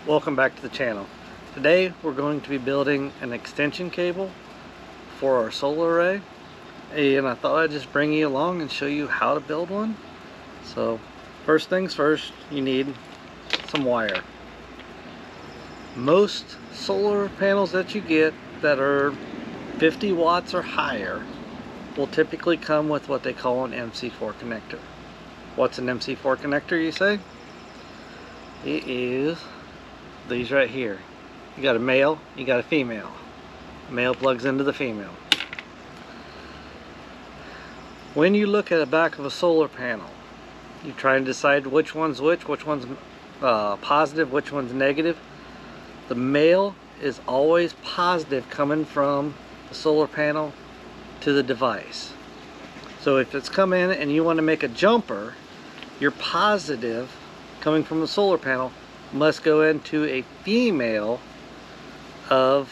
Welcome back to the channel. Today we're going to be building an extension cable for our solar array, and I thought I'd just bring you along and show you how to build one. So first things first, you need some wire. Most solar panels that you get that are 50 watts or higher will typically come with what they call an MC4 connector. What's an MC4 connector, you say? It is these right here. You got a male, you got a female. Male plugs into the female. When you look at the back of a solar panel, you try and decide which one's which one's positive, which one's negative. The male is always positive coming from the solar panel to the device. So if it's come in and you want to make a jumper, your positive coming from the solar panel must go into a female of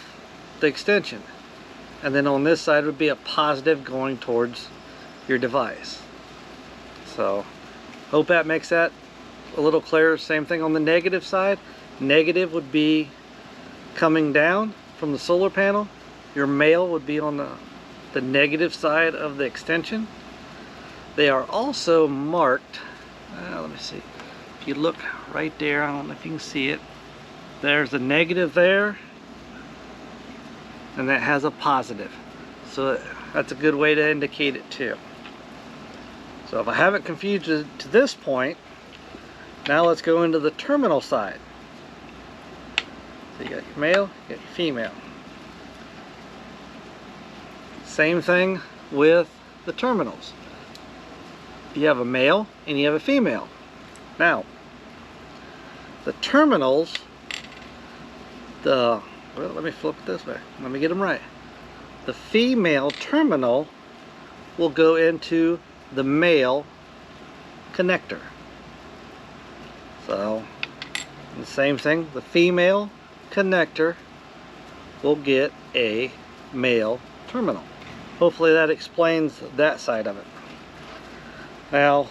the extension, and then on this side would be a positive going towards your device. So hope that makes that a little clearer. Same thing on the negative side. Negative would be coming down from the solar panel. Your male would be on the negative side of the extension. They are also marked, let me see, if you look right there, I don't know if you can see it, there's a negative there, and that has a positive. So that's a good way to indicate it too. So if I haven't confused it to this point, now let's go into the terminal side. So you got your male, you got your female. Same thing with the terminals. You have a male and you have a female. Now, the terminals, well, let me flip it this way. Let me get them right. The female terminal will go into the male connector. So, the same thing, the female connector will get a male terminal. Hopefully that explains that side of it. Now,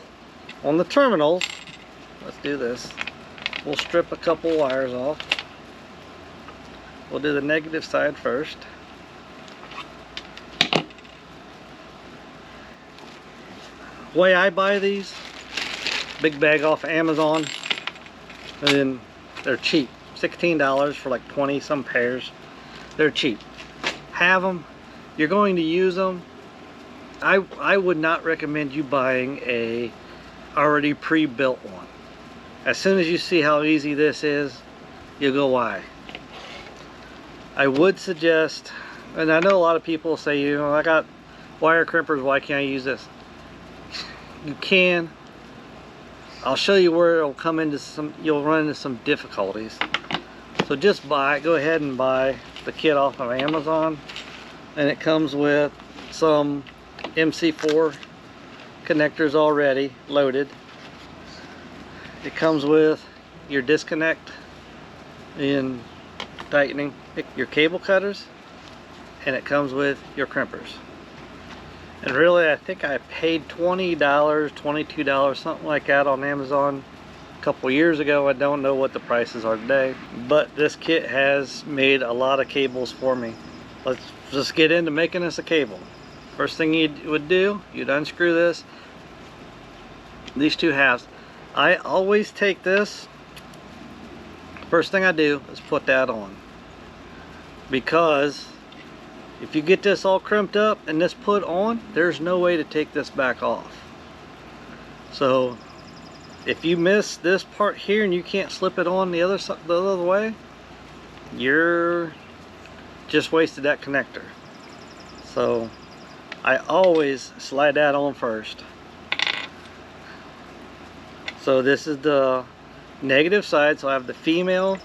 on the terminals, let's do this. We'll strip a couple wires off. We'll do the negative side first. The way I buy these, big bag off of Amazon, and then they're cheap. $16 for like 20 some pairs. They're cheap. Have them. You're going to use them. I would not recommend you buying a already pre-built one. As soon as you see how easy this is, you'll go, why? I would suggest, and I know a lot of people say, you know, I got wire crimpers, why can't I use this? You can. I'll show you where it'll come into you'll run into some difficulties. So just go ahead and buy the kit off of Amazon, and it comes with some MC4 connectors already loaded. It comes with your disconnect and tightening, your cable cutters, and it comes with your crimpers. And really, I think I paid $20, $22, something like that on Amazon a couple years ago. I don't know what the prices are today, but this kit has made a lot of cables for me. Let's just get into making us a cable. First thing you would do, you'd unscrew this, these two halves. I always take this, first thing I do is put that on, because if you get this all crimped up and this put on, there's no way to take this back off. So if you miss this part here and you can't slip it on the other way, you're just wasted that connector. So I always slide that on first. So this is the negative side, so I have the female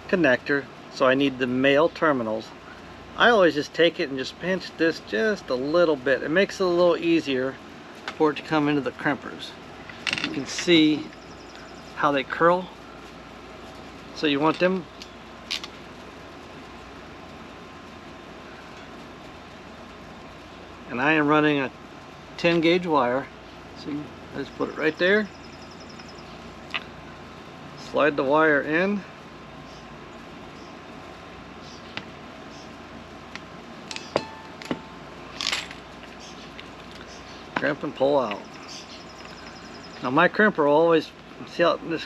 connector, so I need the male terminals. I always just take it and just pinch this just a little bit. It makes it a little easier for it to come into the crimpers. You can see how they curl. So you want them and I am running a 10 gauge wire. See, I just put it right there. Slide the wire in. Crimp and pull out. Now my crimper will always, see how this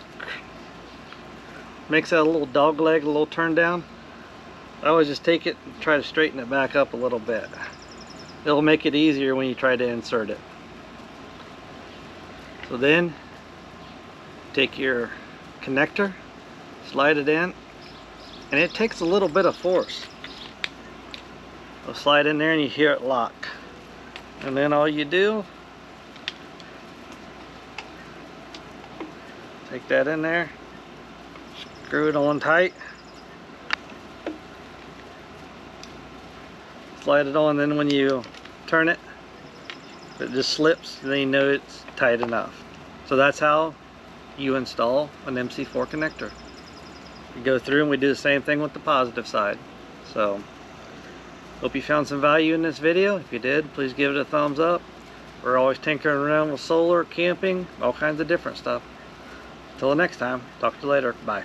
makes that a little dog leg, a little turn down? I always just take it and try to straighten it back up a little bit. It'll make it easier when you try to insert it. So then take your connector, slide it in, and it takes a little bit of force. It'll slide in there and you hear it lock. And then all you do, take that in there, screw it on tight, slide it on, then when you turn it, it just slips, then you know it's tight enough. So that's how you install an MC4 connector. We go through and we do the same thing with the positive side. So hope you found some value in this video. If you did, please give it a thumbs up. We're always tinkering around with solar, camping, all kinds of different stuff. Until the next time, talk to you later. Bye.